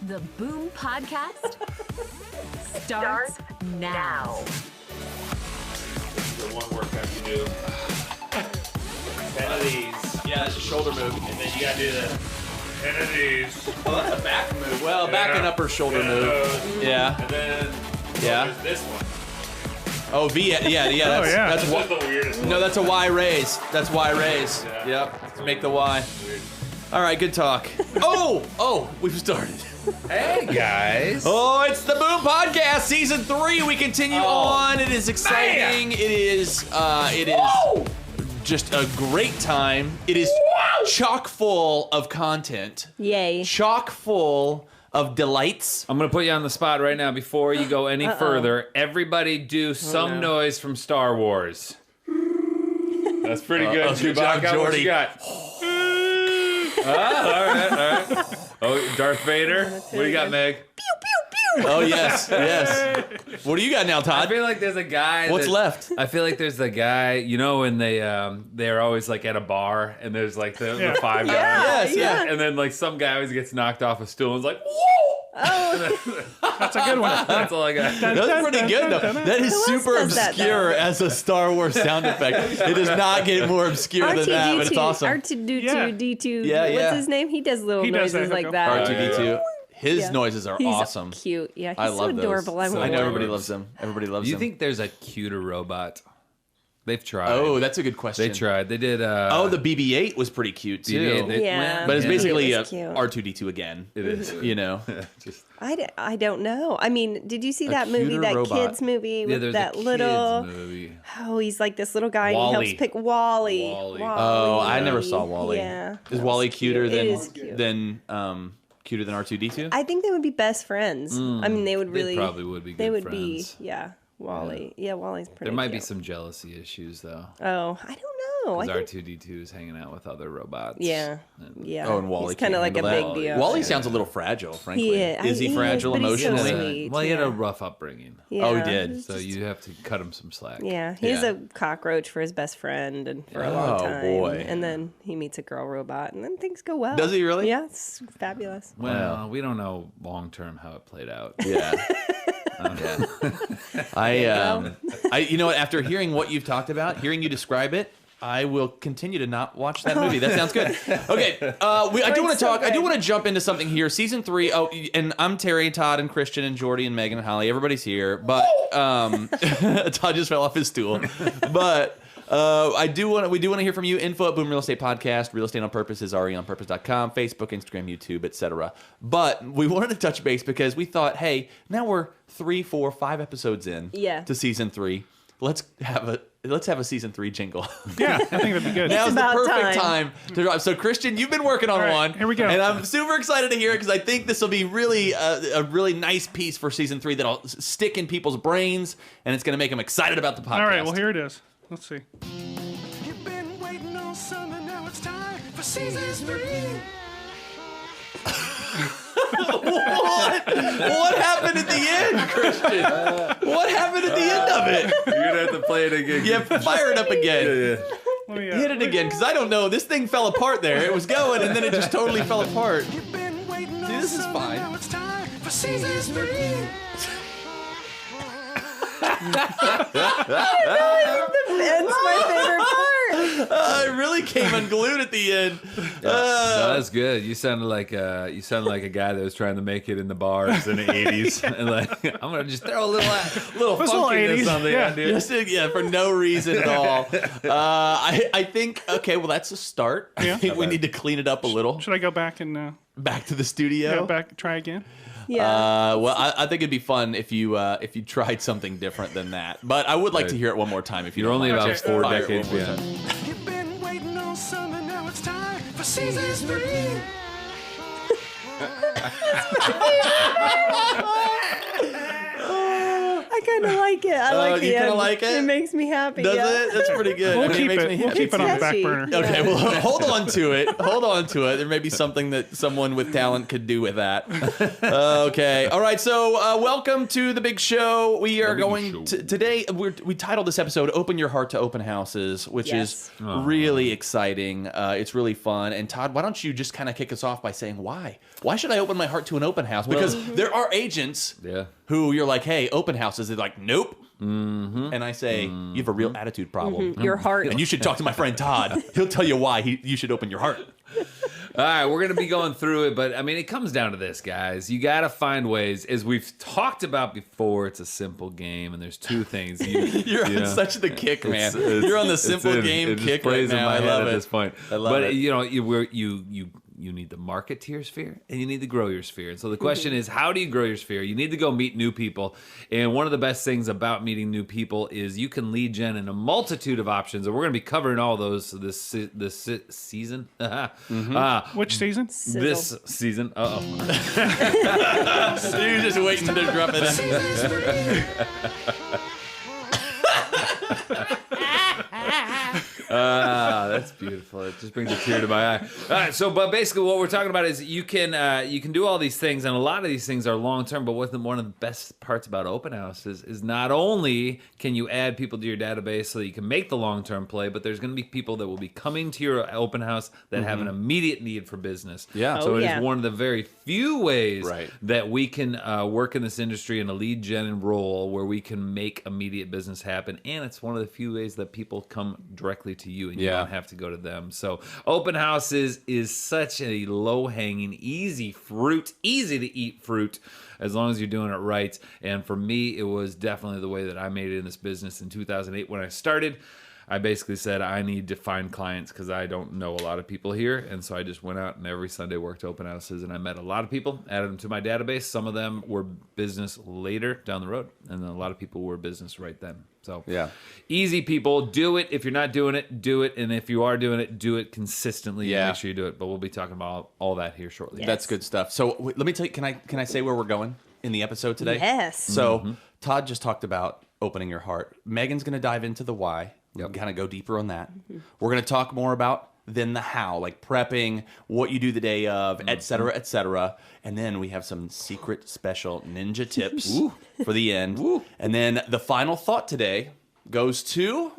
The Boom Podcast starts now. The one workout you do. 10 of these. Yeah, it's a shoulder move. And then you gotta do the 10 of these. Oh, that's a back move. Well, back and upper shoulder move. Yeah. And then there's this one. Oh, V. Yeah. That's This is the weirdest one. No, that's a Y raise. That's Y raise. Yeah. Yep. Let's make the Y. Weird. All right, good talk. Oh, we've started. Hey, guys. Oh, it's the Boom Podcast, Season 3. We continue on. It is exciting. Man. It is just a great time. It is chock full of content. Yay. Chock full of delights. I'm going to put you on the spot right now before you go any further. Everybody do some noise from Star Wars. That's pretty good. Good job, Chewbacca, what Jordy. you got? All right. Oh, Darth Vader. What do you got, Meg? Oh, yes. What do you got now, I Todd? feel like there's a guy. What's left? I feel like there's the guy, you know, when they're always like at a bar and there's like the five guys. Yes. And then like some guy always gets knocked off a stool and is like, That's a good one. that's all I got. That's pretty good, though. That is Who else super does that, obscure though? as a Star Wars sound effect. It does not get more obscure than that, but it's awesome. R2D2, Yeah. D2. Yeah, yeah. What's his name? He does little He does noises that. like that. R2D2. His Yeah. noises are He's awesome. cute. Yeah, he's I so love those. adorable. I So I want know one. everybody loves them. Everybody loves Do you them. think there's a cuter robot? They've tried. Oh, that's a good question. They tried. They did. Oh, the BB-8 was pretty cute too. BB-8, they- Yeah. But it's Yeah. basically It a was cute. R2D2 again. It is. You know. Just I don't know. I mean, did you see that movie, cuter that robot. kids movie yeah, with there's that a little? kids movie. Oh, he's like this little guy and he Wall-E. helps pick Wally. Wall-E. Oh, I never saw Wally. Yeah. Is Wally cuter It is cute. than R2D2? I think they would be best friends. I mean, they would really. They probably would be good They would friends. be. Yeah. Wally. Yeah, Wally's pretty. There might be cute. some jealousy issues though. Oh, I don't know. I Because think, R2D2 is hanging out with other robots. yeah. And- Yeah. Oh, and Wally He's kind of can't like a handle big that. deal. Wally Yeah. sounds a little fragile, frankly. Yeah, Is he he is, fragile but he's so emotionally? sweet. Well, he had Yeah. a rough upbringing, Yeah. Oh, he did. so you have to cut him some slack. Yeah, he's Yeah. a cockroach for his best friend and for a Oh, long time. boy. And then he meets a girl robot and then things go well. Does he really? Yeah, it's fabulous. Well, we don't know long term how it played out. Yeah. I you know what, after hearing what you've talked about, hearing you describe it, I will continue to not watch that movie. That sounds good. Okay, I do want to talk. I do want to jump into something here. Season 3. Oh, and I'm Terry, Todd, and Christian, and Jordy, and Megan, and Holly. Everybody's here, but Todd just fell off his stool. But we do want to hear from you. Info at Boom Real Estate Podcast. Real Estate on Purpose is reonpurpose.com. Facebook, Instagram, YouTube, etc. But we wanted to touch base because we thought, hey, now we're 3, 4, 5 episodes in to Season 3. Let's have a Season 3 jingle. Yeah, I think that'd be good. Now's the about perfect time to drop. So Christian, you've been working on All right, one. here we go. And I'm super excited to hear it because I think this will be really a really nice piece for Season 3 that'll stick in people's brains and it's going to make them excited about the podcast. All right, well, here it is. Let's see. You've been waiting all summer, now it's time for season 3. What happened at the end, Christian? What happened at the end of it? You're gonna have to play it again. Yeah, fire it up again. Let me, Hit it again, because I don't know. This thing fell apart there. It was going, and then it just totally fell apart. You've been waiting all this is summer, fine. now it's time for season 3. It's my favorite part. It really came unglued at the end. No, that's good. You sounded like a guy that was trying to make it in the bars in the '80s, and like I'm gonna just throw a little It's a little funky or 80s, something. yeah. Dude. Just, for no reason at all. I think, okay, well, that's a start. I Yeah. think we need to clean it up a little. Should I go back and Back to the studio. try again? Yeah. Well, I think it'd be fun if you tried something different than that. But I would like to hear it one more time. If You're only don't mind. about 4 Fire it decades one more behind. time. You've been waiting all summer, now it's time for season 3. I kind of like like it. I like you the kinda end. like it? It makes me happy. Does yeah. it? That's pretty good. We'll I mean, keep makes it. me We'll happy. keep it on the back catchy. burner. Yeah. Okay, well, hold on to it. Hold on to it. There may be something that someone with talent could do with that. Okay. All right. So, welcome to the big show. We are going to, today. We titled this episode "Open Your Heart to Open Houses," which is really exciting. It's really fun. And Todd, why don't you just kind of kick us off by saying why? Why should I open my heart to an open house? Because there are agents who you're like, hey, open houses. They're like, nope. And I say, you have a real attitude problem. Your heart. And you should talk to my friend Todd. He'll tell you why you should open your heart. All right, we're going to be going through it, but I mean, it comes down to this, guys. You got to find ways. As we've talked about before, it's a simple game, and there's two things. You're on such the kick, man. You're on the simple game kick right now. I love it. At this point. I love it. But you need to market to your sphere, and you need to grow your sphere. And so the question is, how do you grow your sphere? You need to go meet new people. And one of the best things about meeting new people is you can lead gen in a multitude of options. And we're going to be covering all those this season. Which season? This season. Uh-oh. You're just waiting to drop it in. That's beautiful. It just brings a tear to my eye. All right, so but basically what we're talking about is you can do all these things, and a lot of these things are long term. But one of the best parts about open houses is not only can you add people to your database so that you can make the long term play, but there's going to be people that will be coming to your open house that have an immediate need for business. Yeah. So Oh, it yeah. is one of the very few ways Right. that we can work in this industry in a lead gen role where we can make immediate business happen, and it's one of the few ways that people come directly to you and you don't have to go to them. So open houses is such a low-hanging, easy to eat fruit as long as you're doing it right. And for me, it was definitely the way that I made it in this business in 2008 when I started. I basically said I need to find clients because I don't know a lot of people here. And so I just went out and every Sunday worked open houses, and I met a lot of people, added them to my database. Some of them were business later down the road, and then a lot of people were business right then. So easy, people. Do it. If you're not doing it, do it. And if you are doing it, do it consistently. Yeah. And make sure you do it. But we'll be talking about all that here shortly. Yes. That's good stuff. So let me tell you, can I say where we're going in the episode today? Yes. So Todd just talked about opening your heart. Megan's going to dive into the why. Kind of go deeper on that. We're going to talk more about then the how, like prepping, what you do the day of, et cetera, et cetera. And then we have some secret special ninja tips for the end. And then the final thought today goes to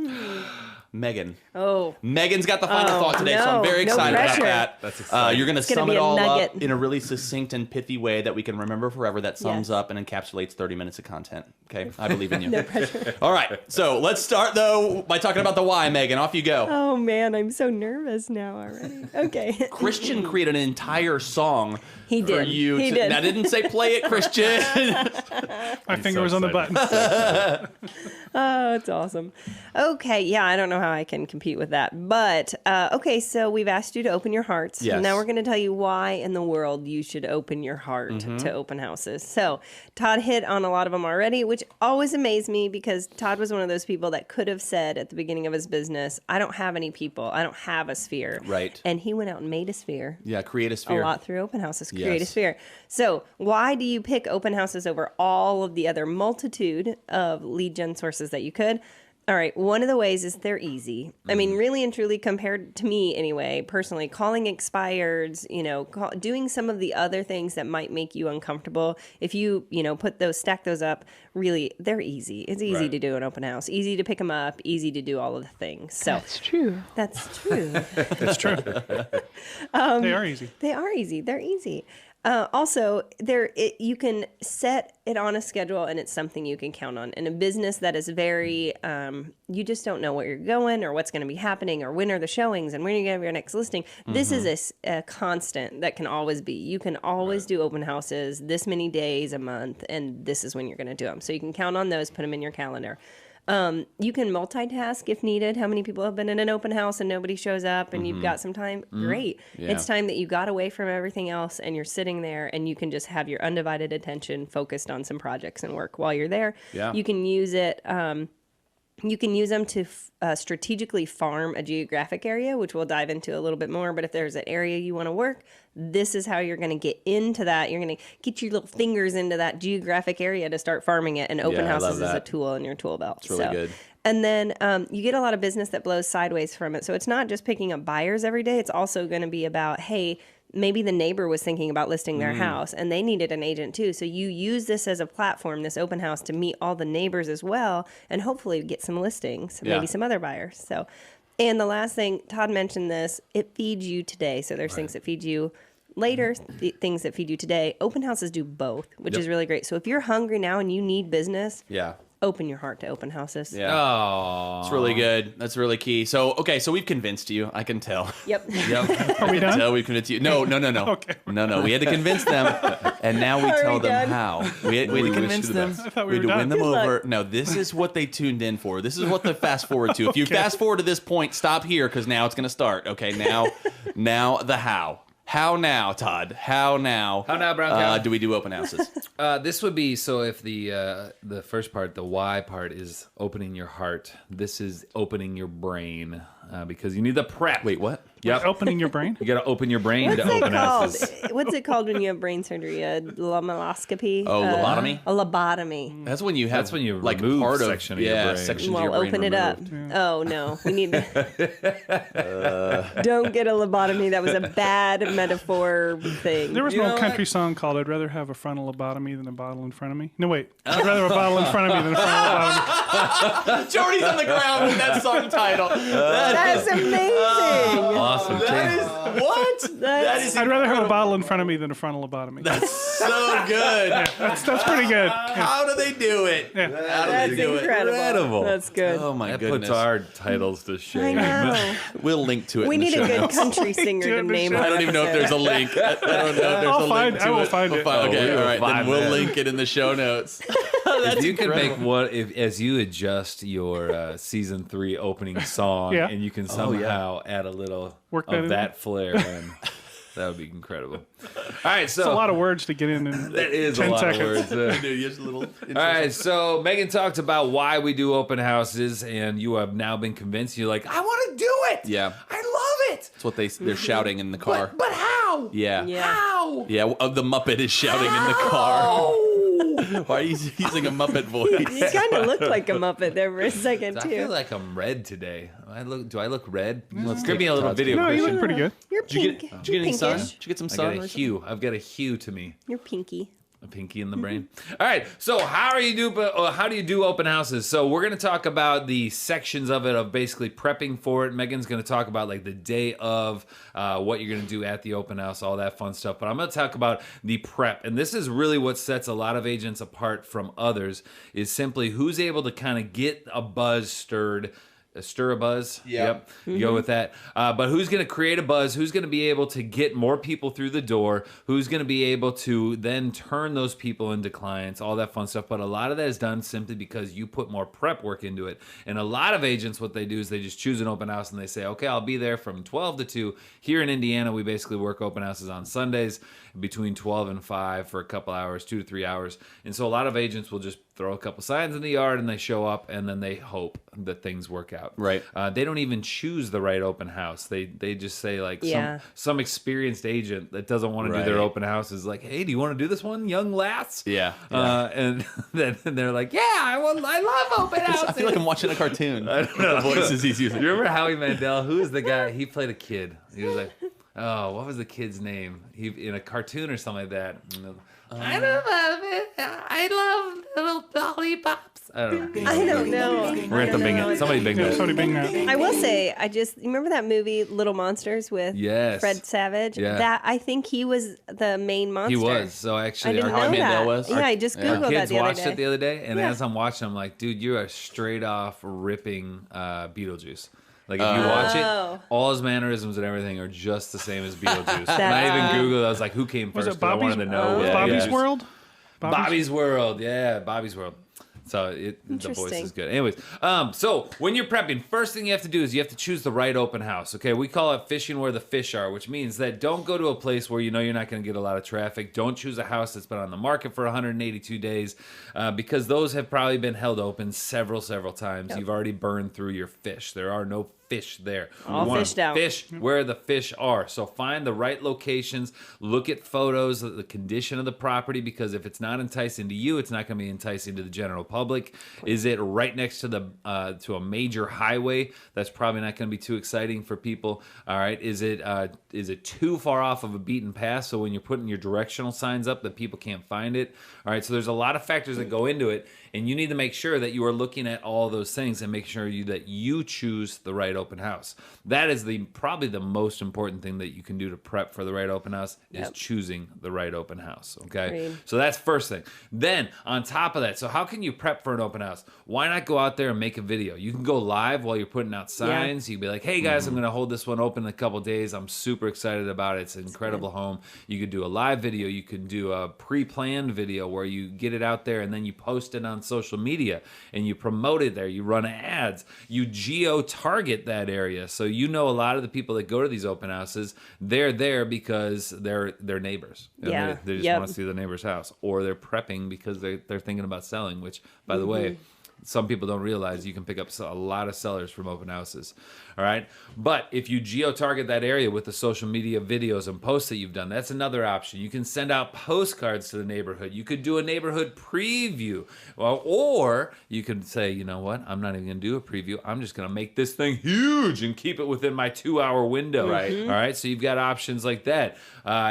Megan. Oh. Megan's got the final thought today, so I'm very no excited about pressure. that. That's exciting. You're going to It's gonna sum be it a all nugget. up in a really succinct and pithy way that we can remember forever that sums Yes. up and encapsulates 30 minutes of content. Okay? I believe in you. No pressure. All right. So let's start, though, by talking about the why, Megan. Off you go. Oh man, I'm so nervous now already. Okay. Christian created an entire song He for did. you. He did. Now, I didn't say play it, Christian. My finger was on the button. Oh, it's awesome. Okay, yeah, I don't know how I can compete with that. But, okay, so we've asked you to open your hearts. Yes. Now we're going to tell you why in the world you should open your heart to open houses. So Todd hit on a lot of them already, which always amazed me because Todd was one of those people that could have said at the beginning of his business, I don't have any people. I don't have a sphere. Right. And he went out and made a sphere. Yeah, create a sphere. A lot through open houses, create a Yes. sphere. So why do you pick open houses over all of the other multitude of lead gen sources that you could? All right, one of the ways is they're easy. I mean, really and truly, compared to me anyway, personally, calling expireds, doing some of the other things that might make you uncomfortable. If you, stack those up, really, they're easy. It's easy to do an open house, easy to pick them up, easy to do all of the things. So That's true. that's true. That's true. They are easy. They are easy. They're easy. Also, you can set it on a schedule, and it's something you can count on. In a business that is very, you just don't know where you're going or what's going to be happening or when are the showings and when are you going to have your next listing. This is a constant that can always be. You can always do open houses this many days a month, and this is when you're going to do them. So you can count on those, put them in your calendar. You can multitask if needed. How many people have been in an open house and nobody shows up and you've got some time? Great. Yeah. It's time that you got away from everything else and you're sitting there and you can just have your undivided attention focused on some projects and work while you're there. Yeah. You can use it You can use them to strategically farm a geographic area, which we'll dive into a little bit more. But if there's an area you want to work, this is how you're going to get into that. You're going to get your little fingers into that geographic area to start farming it. And open houses is a tool in your tool belt. It's really good. And then you get a lot of business that blows sideways from it. So it's not just picking up buyers every day. It's also going to be about, hey, maybe the neighbor was thinking about listing their house and they needed an agent too. So you use this as a platform, this open house, to meet all the neighbors as well and hopefully get some listings, maybe some other buyers. So, and the last thing, Todd mentioned this, it feeds you today. So there's things that feed you later, things that feed you today. Open houses do both, which is really great. So if you're hungry now and you need business, open your heart to open houses. Yeah. Oh, it's really good. That's really key. So, okay, so we've convinced you. I can tell. Yep. Are we done? We've convinced you. No. Okay. No. We had to convince them, and now we tell them how. We had to convince them. I thought We had to were win done. them Good over. luck. No, this is what they tuned in for. This is what they fast forward to. If you fast forward to this point, stop here because now it's going to start. Okay, now the how. How now, Todd? How now? How now, Brown Cow? Do we do open houses? This would be, so if the first part, the why part, is opening your heart, this is opening your brain, because you need the prep. Wait, what? Yep. Opening your brain? You got to open your brain What's to it open called? houses. What's it called when you have brain surgery? A lobotomoscopy? Oh, lobotomy? A lobotomy. That's when you have. That's when you like remove part of section of your brain. sections of Well, your brain open it up. removed. Oh, no. We need Don't get a lobotomy. That was a bad metaphor thing. There was You an know old country what? song called "I'd rather have a frontal lobotomy than a bottle in front of me." No, wait. I'd rather have a bottle in front of me than a frontal lobotomy. Jordy's on the ground with that song title. That's amazing. Awesome. That is what? That is I'd rather have a bottle in front of me than a frontal lobotomy. so good. That's pretty good. How do they do it? Yeah. How do That's they do Incredible. That's good. it? Oh my That goodness. puts our titles to I shame. know. We'll link to it. We in the need show a good notes. country singer to name I our don't even know if episode. there's a link. I don't know if there's I'll a find- link to I will it. find We'll it. Okay, we will all right. Then find we'll that. link it in the show notes. If you can make one, as you adjust your season 3 opening song, Yeah. and you can somehow add a little Work that of in that flair in, that would be incredible. All right, so It's a lot of words to get in that is 10 a lot seconds. of words. Just a little. All right, so Megan talked about why we do open houses, and you have now been convinced. You're like, I want to do it. Yeah. I love it. That's what they're shouting in the car. But how? Yeah. Yeah. How? Yeah, the Muppet is shouting in the car. Why are you using a Muppet voice? You kind of look like a Muppet there for a second, I too. feel like I'm red today. Do I look red? Give me a little video. No, you Christian. look pretty good. You're Did you pink. get any sun? Pinkish. Did you get some I sun? got a hue. I've got a hue to me. You're pinky. A pinky in the brain. All right. So how do you do open houses? So we're gonna talk about the sections of it, of basically prepping for it. Megan's gonna talk about like the day of, what you're gonna do at the open house, all that fun stuff. But I'm gonna talk about the prep, and this is really what sets a lot of agents apart from others. Is simply who's able to kind of get a buzz stirred. Stir a buzz. Yep. You go with that. But who's going to create a buzz? Who's going to be able to get more people through the door? Who's going to be able to then turn those people into clients? All that fun stuff. But a lot of that is done simply because you put more prep work into it. And a lot of agents, what they do is they just choose an open house and they say, okay, I'll be there from 12 to 2. Here in Indiana, we basically work open houses on Sundays between 12 and 5 for a couple hours, 2 to 3 hours. And so a lot of agents will just throw a couple signs in the yard and they show up and then they hope that things work out. Right. They don't even choose the right open house. They just say like Yeah. some experienced agent that doesn't want to do Right. their open house is like, hey, do you want to do this one, young lass? Yeah. And then they're like, yeah, I love open houses. I feel like I'm watching a cartoon. I don't know. The voices he's using. You remember Howie Mandel? Who is the guy? He played a kid. He was like, oh, what was the kid's name? He in a cartoon or something like that. I love it. I love little lollipops. I don't know. I don't know. We're gonna have to bing it. Somebody bing Yeah, that. somebody bing that. I will say, you remember that movie Little Monsters with Yes. Fred Savage? Yeah. That I think he was the main monster. He was. So I actually, didn't our know Mandel that. was? Yeah, I just Our googled that kids the other watched day. it the other day, and Yeah. as I'm watching, I'm like, dude, you are straight off ripping Beetlejuice. Like if you watch Oh. it, all his mannerisms and everything are just the same as Beetlejuice. And I That- even Googled. I was like, who came Was first? it 'Cause I Bobby's, wanted to know. what Bobby's Beetlejuice- World? Bobby's World. Yeah, Bobby's World. So the voice Interesting. is good. Anyways, so when you're prepping, first thing you have to do is you have to choose the right open house. Okay, we call it fishing where the fish are, which means that don't go to a place where you know you're not going to get a lot of traffic. Don't choose a house that's been on the market for 182 days because those have probably been held open several times. You've already burned through your fish. There are no fish there. All You wanna fished out. fish where the fish are. So find the right locations, look at photos of the condition of the property, because if it's not enticing to you, it's not going to be enticing to the general public. Is it right next to the to a major highway? That's probably not going to be too exciting for people. All right, is it too far off of a beaten path, so when you're putting your directional signs up that people can't find it? All right, so there's a lot of factors that go into it, and you need to make sure that you are looking at all those things and make sure that you choose the right open house. That is probably the most important thing that you can do to prep for the right open house is choosing the right open house. Okay, Agreed. so that's first thing. Then on top of that, so how can you prep for an open house? Why not go out there and make a video? You can go live while you're putting out signs. You can be like, hey guys, I'm going to hold this one open in a couple days. I'm super excited about it. It's an incredible home. You could do a live video. You can do a pre-planned video where you get it out there and then you post it on social media and you promote it there. You run ads. You geo-target that area. So you know a lot of the people that go to these open houses, they're there because they're neighbors. And Yeah. They just want to see their neighbor's house. Or they're prepping because they're thinking about selling, which, by the way, some people don't realize you can pick up a lot of sellers from open houses. All right. But if you geo-target that area with the social media videos and posts that you've done, that's another option. You can send out postcards to the neighborhood. You could do a neighborhood preview. Or you could say, you know what? I'm not even going to do a preview. I'm just going to make this thing huge and keep it within my 2-hour window. Right. All right. So you've got options like that.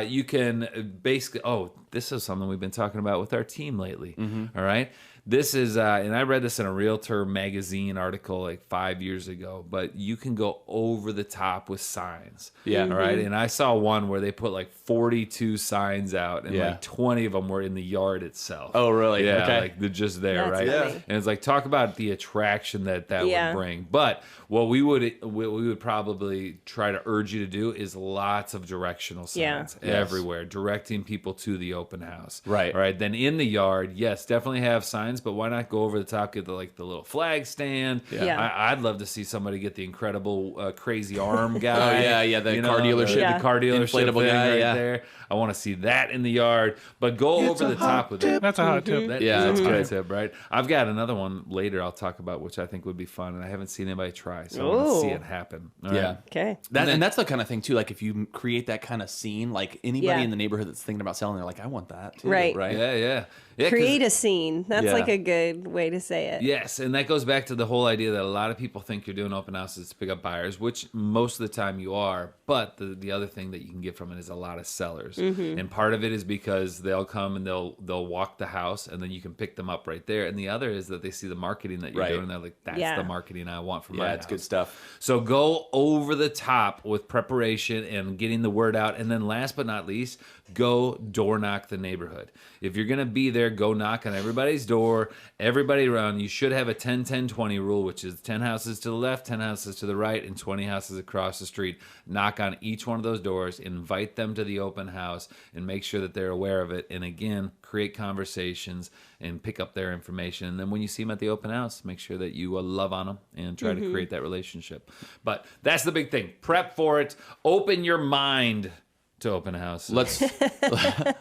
You can basically, this is something we've been talking about with our team lately. All right. This is, and I read this in a Realtor magazine article like 5 years ago, but you can go over the top with signs. Yeah. All right. And I saw one where they put like 42 signs out and Yeah. like 20 of them were in the yard itself. Oh, really? Yeah. Okay. Like they're just there, That's right? funny. And it's like, talk about the attraction that Yeah. would bring. But what we would probably try to urge you to do is lots of directional signs Yes. everywhere, directing people to the open house. Right. All right. Then in the yard, yes, definitely have signs, but why not go over the top, get the little flag stand? Yeah. I'd love to see somebody get the incredible crazy arm guy. Oh, yeah, the car dealership. Yeah. The car dealership Inflatable thing guy, right yeah. there. I want to see that in the yard, but go over the top with it. That's a hot tip. That Yeah, is that's a good. good tip, right? I've got another one later I'll talk about, which I think would be fun, and I haven't seen anybody try, so I want to see Ooh. it happen. All Yeah. right? Okay. And that's the kind of thing too. Like if you create that kind of scene, like anybody Yeah. in the neighborhood that's thinking about selling, they're like, I want that too. Right. Right. Yeah. 'Cause- Create a scene. That's Yeah. like a good way to say it. Yes, and that goes back to the whole idea that a lot of people think you're doing open houses to pick up buyers, which most of the time you are. But the other thing that you can get from it is a lot of sellers, and part of it is because they'll come and they'll walk the house, and then you can pick them up right there. And the other is that they see the marketing that you're Right. doing, and they're like, "That's Yeah. the marketing I want for my Yeah, house." it's good stuff. So go over the top with preparation and getting the word out. And then last but not least, go door knock the neighborhood. If you're going to be there, go knock on everybody's door, everybody around. You should have a 10-10-20 rule, which is 10 houses to the left, 10 houses to the right, and 20 houses across the street. Knock on each one of those doors, invite them to the open house, and make sure that they're aware of it. And again, create conversations and pick up their information. And then when you see them at the open house, make sure that you love on them and try to create that relationship. But that's the big thing. Prep for it. Open your mind to open house. Let's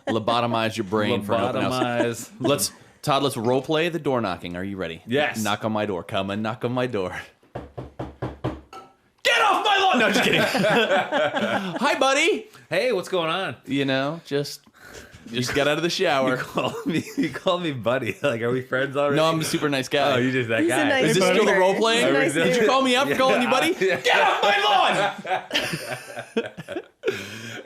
lobotomize your brain for an open house. Lobotomize. Todd, let's role play the door knocking. Are you ready? Yes. Knock on my door. Come and knock on my door. Get off my lawn! No, just kidding. Hi, buddy. Hey, what's going on? You know, just got out of the shower. You call me buddy. Like, are we friends already? No, I'm a super nice guy. Oh, you just that He's a guy. nice Is this Hey, still the buddy. role playing? He's a nice Did you dude. call me up? Calling you buddy? Get off my lawn!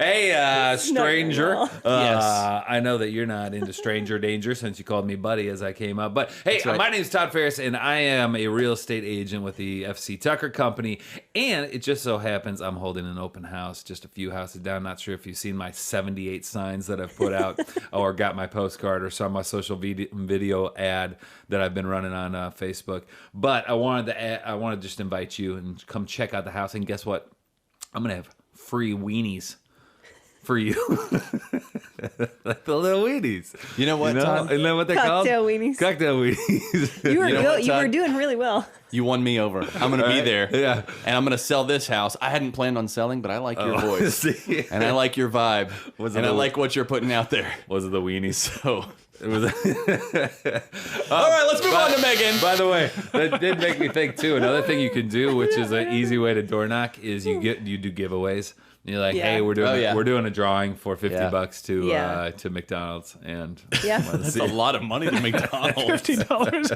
Hey, stranger. well. Yes. I know that you're not into stranger danger since you called me buddy as I came up. But hey, right. my name's Todd Ferris, and I am a real estate agent with the FC Tucker Company. And it just so happens I'm holding an open house just a few houses down. Not sure if you've seen my 78 signs that I've put out or got my postcard or saw my social video ad that I've been running on Facebook. But I wanted to just invite you and come check out the house. And guess what? I'm going to have free weenies for you. Like the little weenies. You know what, Todd? Isn't that what they're Cocktail called? weenies. Cocktail weenies. You were You know what, you were Todd? doing really well. You won me over. I'm gonna be there. Yeah. And I'm gonna sell this house. I hadn't planned on selling, but I like your voice. See? And I like your vibe. Was it And I a- like what you're putting out there. Was it the weenies? So It was. all right, let's move on to Megan. By the way, that did make me think too. Another thing you can do, which is an easy way to door knock, is you do giveaways. You're like, Yeah. hey, we're doing Oh, yeah. we're doing a drawing for Yeah. $50 Yeah. to McDonald's, and Yeah. That's a lot of money to McDonald's. $50.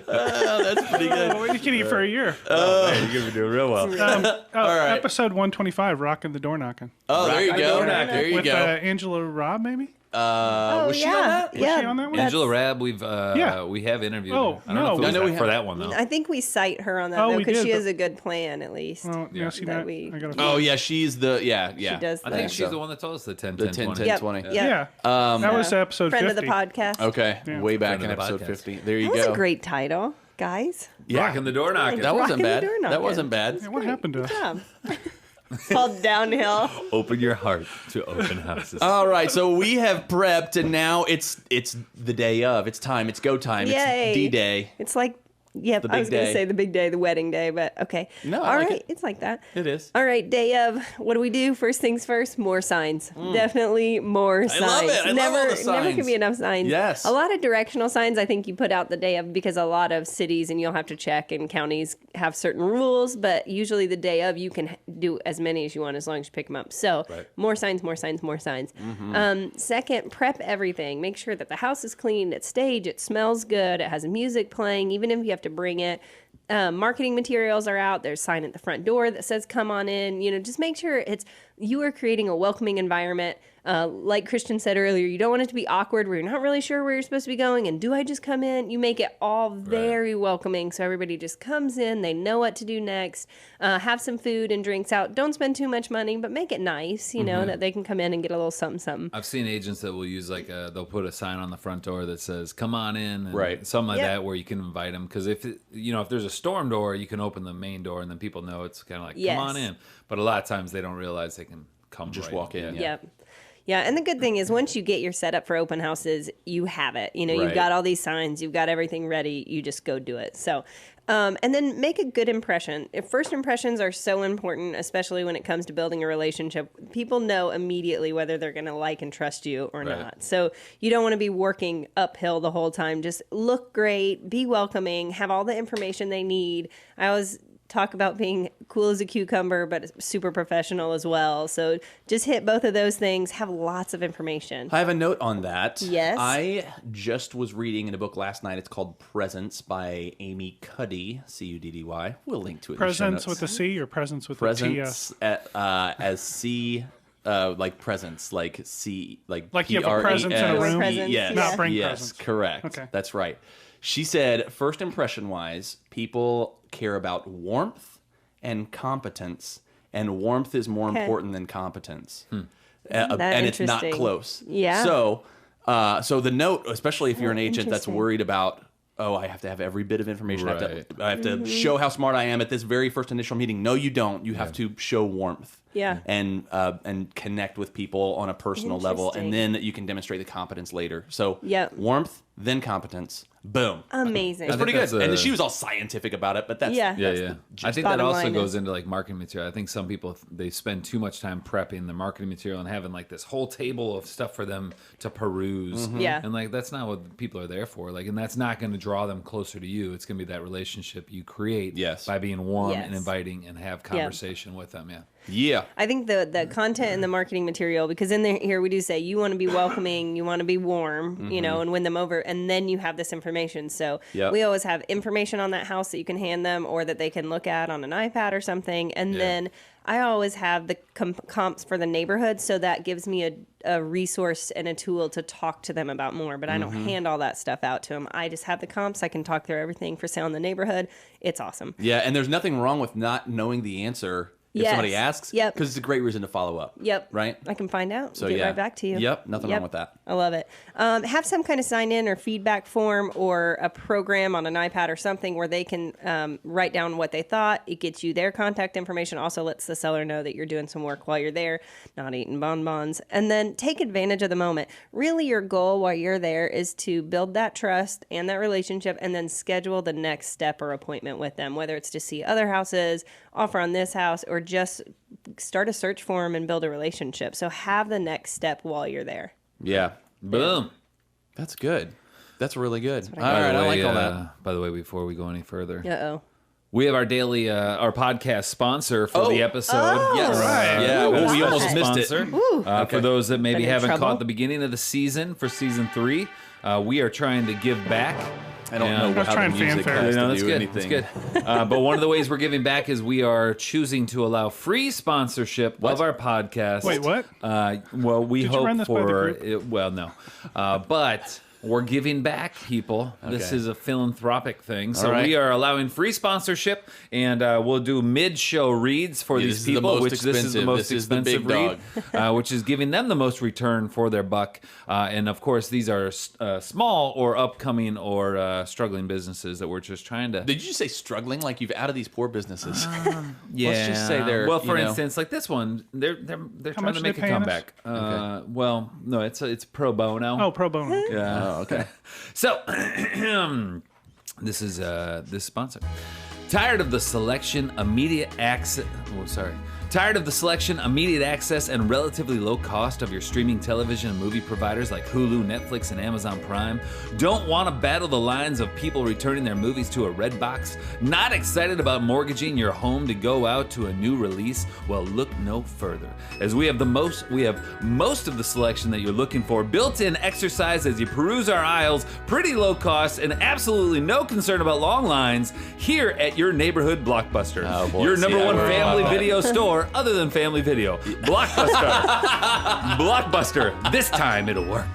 That's pretty good. Oh, you can eat for a year. man, you're gonna be doing real well. right. Episode 125, Rocking the Door Knocking. Oh, there you Rock go. and roll. There you With go. Angela Robb, maybe? Oh was she on yeah, that? Was yeah. she on that one? that's- Angela Rabb, we have interviewed. Oh, her. I don't know if no. it was I know we for have- that one though. I think we cite her on that Oh, though we because did, she but- has a good plan at least. Well, Yeah. see That that. we- I gotta Oh yeah, she's the She does. I think the- she's the one that told us the 10, the 10, 10, 20. 10, Yep. 20. Yeah. Yep. That was episode Friend 50. of the podcast. Okay, Yeah. way back Friend in of the episode podcast. 50. There you That was go. a great title, guys. Rocking the door knocking. That wasn't Rocking the bad. door That knocking. wasn't bad. Yeah, what happened to us? Yeah. It's called Downhill. Open your heart to open houses. All right, so we have prepped, and now it's the day of. It's time. It's go time. Yay. It's D-Day. It's like, yep, The I was big going day. to say the big day, the wedding day, but okay. No, I All like right, it. it's like that. It is. All right, day of. What do we do? First things first, more signs. Definitely more signs. love it. I love never, all the Never signs. can be enough signs. Yes. A lot of directional signs I think you put out the day of because a lot of cities, and you'll have to check, and counties have certain rules, but usually the day of you can do as many as you want as long as you pick them up. So more signs, more signs, more signs. Second, prep everything. Make sure that the house is clean, it's staged, it smells good, it has music playing, even if you have to bring it. Marketing materials are out. There's a sign at the front door that says "Come on in." You know, just make sure you are creating a welcoming environment. Like Christian said earlier, you don't want it to be awkward where you're not really sure where you're supposed to be going. And do I just come in? You make it all very welcoming, so everybody just comes in. They know what to do next. Have some food and drinks out. Don't spend too much money, but make it nice. You know that they can come in and get a little something, something. I've seen agents that will use they'll put a sign on the front door that says "Come on in," and Right. something like Yep. that, where you can invite them. Because if there's a storm door, you can open the main door, and then people know it's kind of like Yes. "Come on in." But a lot of times they don't realize they can come Just right walk in, yeah. Yep. Yeah, and the good thing is once you get your setup for open houses, you have it. You know, Right. you've got all these signs, you've got everything ready. You just go do it. So, and then make a good impression. If first impressions are so important, especially when it comes to building a relationship. People know immediately whether they're going to like and trust you or Right. not. So you don't want to be working uphill the whole time. Just look great, be welcoming, have all the information they need. I always talk about being cool as a cucumber, but super professional as well. So just hit both of those things. Have lots of information. I have a note on that. Yes. I just was reading in a book last night. It's called Presence by Amy Cuddy, Cuddy. We'll link to it in the show Presence notes. with a C or presence with a TS? Presence as C, like presence, like C, like Like you have a presence in a PRES. room? Presence, Yes, Not bring yes, presents. correct. Okay. That's right. She said, first impression wise, people care about warmth and competence, and warmth is more Okay. important than competence. That And it's not interesting. close. Yeah. So the note, especially if you're an agent that's interesting. worried about, oh, I have to have every bit of information. Right. I have to Mm-hmm. show how smart I am at this very first initial meeting. No, you don't. You have to show warmth. Yeah. And connect with people on a personal level, and then you can demonstrate the competence later. So Yep. warmth, then competence. Boom. Amazing. It's I pretty think good. that's And she was all scientific about it, but that's Yeah. Yeah, that's yeah. the I think that Bottom also line goes is- into like marketing material. I think some people they spend too much time prepping the marketing material and having like this whole table of stuff for them to peruse. Yeah. And like that's not what people are there for. Like, and that's not going to draw them closer to you. It's going to be that relationship you create Yes. by being warm Yes. and inviting and have conversation with them. Yeah. Yeah. I think the content and the marketing material, because in there here we do say you want to be welcoming, you want to be warm, you know, and win them over, and then you have this information. So Yep. we always have information on that house that you can hand them or that they can look at on an iPad or something, and then I always have the comps for the neighborhood, so that gives me a resource and a tool to talk to them about more. But I don't hand all that stuff out to them. I just have the comps. I can talk through everything for sale in the neighborhood. It's awesome. Yeah, and there's nothing wrong with not knowing the answer if somebody Yes. asks. Yep. Because it's a great reason to follow up. Yep. Right? I can find out. So Get yeah. right back to you. Yep. Nothing wrong with that. I love it. Have some kind of sign-in or feedback form or a program on an iPad or something where they can write down what they thought. It gets you their contact information. Also lets the seller know that you're doing some work while you're there, not eating bonbons. And then take advantage of the moment. Really, your goal while you're there is to build that trust and that relationship and then schedule the next step or appointment with them, whether it's to see other houses, offer on this house, or just start a search for them and build a relationship. So have the next step while you're there. Yeah. Boom. That's good. That's really good. All I right. By the I way, like all that. By the way, before we go any further, Uh-oh. we have our daily, our podcast sponsor for the episode. Yes. Right. Yeah. Ooh, We wow. almost missed it. Sponsor. For those that maybe Been in haven't trouble? caught the beginning of the season for season 3, we are trying to give back. I don't know Let's how try the and music fanfare. has No, to that's do good. anything. That's good. But one of the ways we're giving back is we are choosing to allow free sponsorship of our podcast. Wait, what? Well, we Did you hope run this by the for group? it, well, no, but we're giving back, people. This Okay. is a philanthropic thing, so All right. we are allowing free sponsorship, and we'll do mid-show reads for Yeah, these this is the people, most which this is the expensive. most This is the expensive big read, which is giving them the most return for their buck. And of course, these are small or upcoming or struggling businesses that we're just trying to. Did you just say struggling like you've out of these poor businesses? Yeah. Let's just say they're, well. For you know- instance, like this one, they're trying much to are make they a paying us? comeback. Well, no, it's pro bono. Oh, pro bono. yeah. Oh, okay. So, this is this sponsor. Tired of the selection, immediate access. Oh, sorry. Tired of the selection, immediate access, and relatively low cost of your streaming television and movie providers like Hulu, Netflix, and Amazon Prime? Don't want to battle the lines of people returning their movies to a red box? Not excited about mortgaging your home to go out to a new release? Well, look no further, as we have most of the selection that you're looking for, built-in exercise as you peruse our aisles, pretty low cost, and absolutely no concern about long lines here at your neighborhood Blockbuster. Oh, boy. Your See, number I one worry family about that. video store other than Family Video. Blockbuster. Blockbuster. This time it'll work.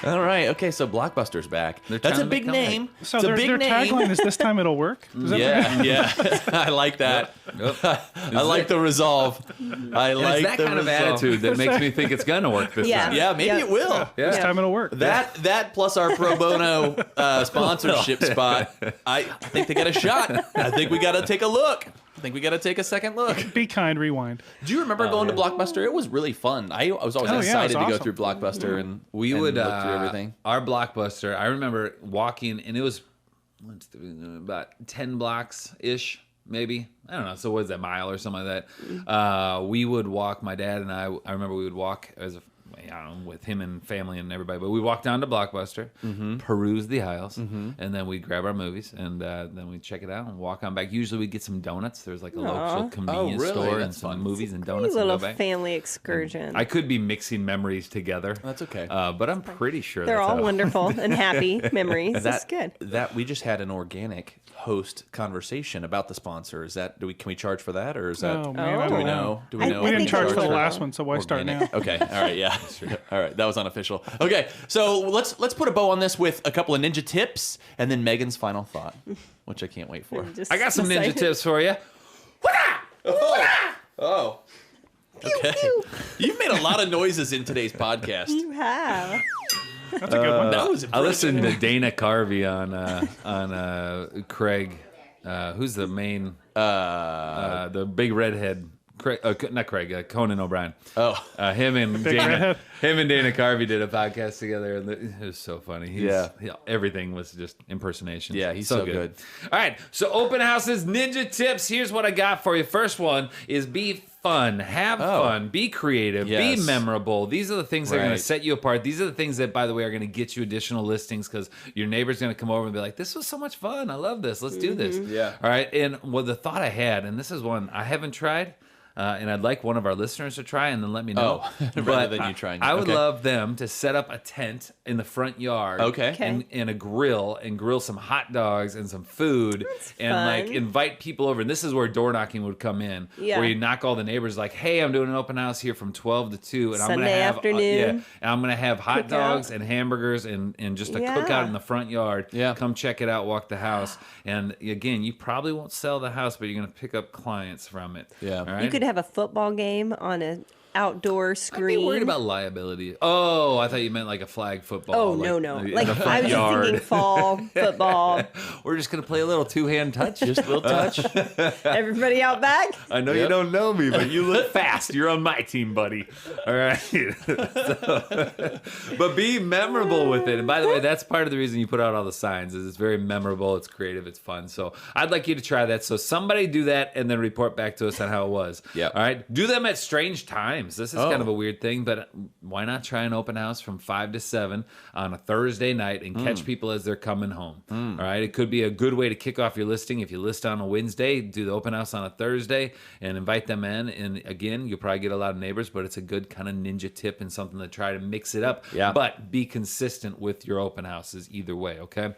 All right. Okay. So Blockbuster's back. They're That's a trying to big make name. So it's a their big name. tagline is "This time it'll work." Is that Yeah. Yeah. I like that. I like the resolve. I And like it's that the kind of resolve. attitude that makes me think it's gonna work this Yeah. time. Yeah. Maybe Yep. it will. Yeah. This time it'll work. That plus our pro bono sponsorship spot, I think they got a shot. I think we got to take a look. I think we got to take a second look. Be kind. Rewind. Do you remember going to Blockbuster? It was really fun. I was always Oh, yeah, it excited was to go awesome. through Blockbuster and We and would look through everything. Our Blockbuster. I remember walking, and it was about 10 blocks ish, maybe. I don't know. So what is that, mile or something like that? We would walk. My dad and I remember we would walk as a. I don't know, with him and family and everybody, but we walked down to Blockbuster, peruse the aisles, and then we'd grab our movies, and then we'd check it out and walk on back. Usually we'd get some donuts. There's like a local convenience really? store and That's some fun. movies and A donuts. And little go back. family excursion. I could be mixing memories together. That's okay. But I'm pretty sure They're that's all how- wonderful and happy memories. That's good. That we just had an organic host conversation about the sponsor. Is that can we charge for that, or is that Oh man, I do we don't know? Do we I- know? I We didn't think charge it for the was last one, so why start now? organic? Okay, all right, yeah, all right. That was unofficial. Okay, so let's put a bow on this with a couple of ninja tips, and then Megan's final thought, which I can't wait for. Just I got some ninja excited. tips for you. Oh, okay. You've made a lot of noises in today's podcast. You have. That's a good one. That was I impressive. listened to Dana Carvey on Craig, who's the main, the big redhead. Craig, not Craig, Conan O'Brien. Oh, Him and Big redhead. Dana Carvey did a podcast together, and it was so funny. Yeah. Everything was just impersonation. Yeah, he's so good. All right, so open houses, ninja tips. Here's what I got for you. First one is be fun, have fun, be creative, Yes. be memorable. These are the things that are going Right. to set you apart. These are the things that, by the way, are going to get you additional listings because your neighbor's going to come over and be like, "This was so much fun. I love this. Let's do this." Yeah. All right. And the thought I had, and this is one I haven't tried. and I'd like one of our listeners to try and then let me know. Rather than you trying it. I would Okay. love them to set up a tent in the front yard. Okay. And a grill and grill some hot dogs and some food and like fun. invite people over. And this is where door knocking would come in, Yeah. where you knock all the neighbors like, hey, I'm doing an open house here from 12 to 2. And I'm Sunday gonna have afternoon. and I'm gonna have hot Cookout. dogs and hamburgers and just a Yeah. cookout in the front yard. Yeah. Come check it out, walk the house. And again, you probably won't sell the house, but you're gonna pick up clients from it. Yeah. All right? You could have a football game on an outdoor I'd screen. be worried about liability. Oh, I thought you meant like a flag football. Oh, like, no. in Like, the front I was yard. just thinking fall, football, We're just gonna play a little two-hand touch. Just a little touch. everybody out back. I know you Yep. don't know me, but you look fast. You're on my team, buddy. All right. But be memorable with it. And by the way, that's part of the reason you put out all the signs. Is it's very memorable. It's creative. It's fun. So I'd like you to try that. So somebody do that and then report back to us on how it was. Yep. All right. Do them at strange times. This is kind of a weird thing, but why not try an open house from 5 to 7 on a Thursday night and catch people as they're coming home? All right. It could be a good way to kick off your listing. If you list on a Wednesday, do the open house on a Thursday and invite them in. And again, you'll probably get a lot of neighbors, but it's a good kind of ninja tip and something to try to mix it up. Yeah. But be consistent with your open houses either way, okay?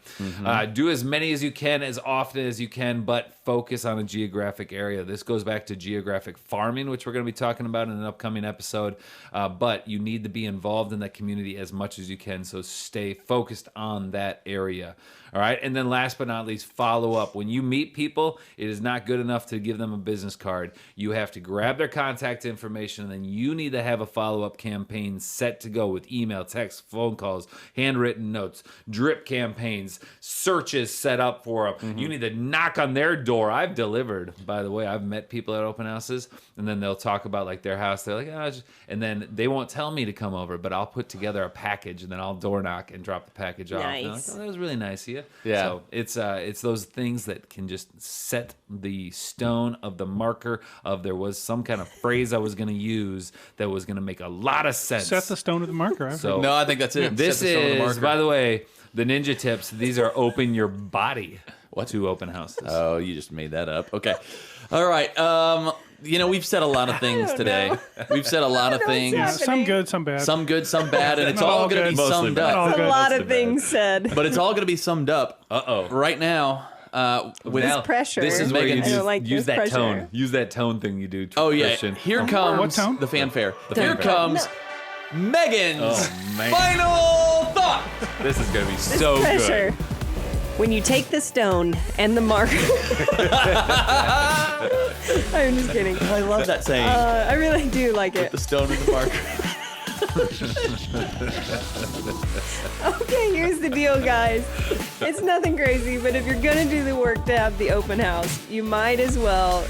Do as many as you can, as often as you can, but focus on a geographic area. This goes back to geographic farming, which we're going to be talking about in an upcoming episode. But you need to be involved in that community as much as you can, so stay focused on that area. All right. And then last but not least, follow up. When you meet people, it is not good enough to give them a business card. You have to grab their contact information, and then you need to have a follow-up campaign set to go with email, text, phone calls, handwritten notes, drip campaigns, searches set up for them. You need to knock on their door. I've delivered, by the way. I've met people at open houses, and then they'll talk about like their house. They're like, oh, and then they won't tell me to come over, but I'll put together a package, and then I'll door knock and drop the package off. And they're like, Nice. oh, that was really nice of you. Yeah. So it's those things that can just set the stone of the marker of there was some kind of phrase I was going to use that was going to make a lot of sense. Set the stone of the marker. I've So No, I think that's it. this Set the stone on the is, marker. by the way, the ninja tips. These are open your body to open houses. Oh, you just made that up. Okay. All right. We've said a lot of things today. We've said a lot of things. Yeah, some good, some bad. Some good, some bad, and it's Not all all going to good. be Mostly summed bad. Not all up. good. A lot Mostly of things said. But it's all going to be summed up right now. With Now, pressure. This is where you Megan's- I don't like use this that pressure. tone. Use that tone thing you do. Oh yeah, Christian. here comes What tone? the fanfare. The Here fanfare. comes Megan's Oh, man. final thought. This is gonna be This so pressure. good. When you take the stone and the marker. I'm just kidding. I love that saying. I really do like it. The stone and the marker. Okay, here's the deal, guys. It's nothing crazy, but if you're gonna do the work to have the open house, you might as well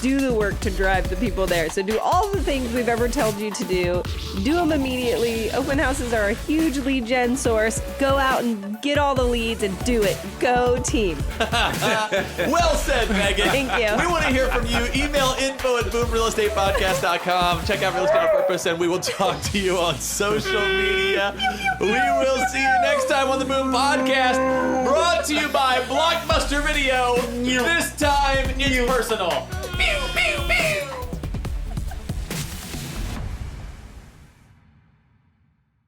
do the work to drive the people there. So do all the things we've ever told you to do. Do them immediately. Open houses are a huge lead gen source. Go out and get all the leads and do it. Go team. Well said, Megan. Thank you. We want to hear from you. Email info@boomrealestatepodcast.com. Check out Real Estate on Purpose, and we will talk to you on social media. We will see you next time on the Boom Podcast, brought to you by Blockbuster Video. This time, it's personal.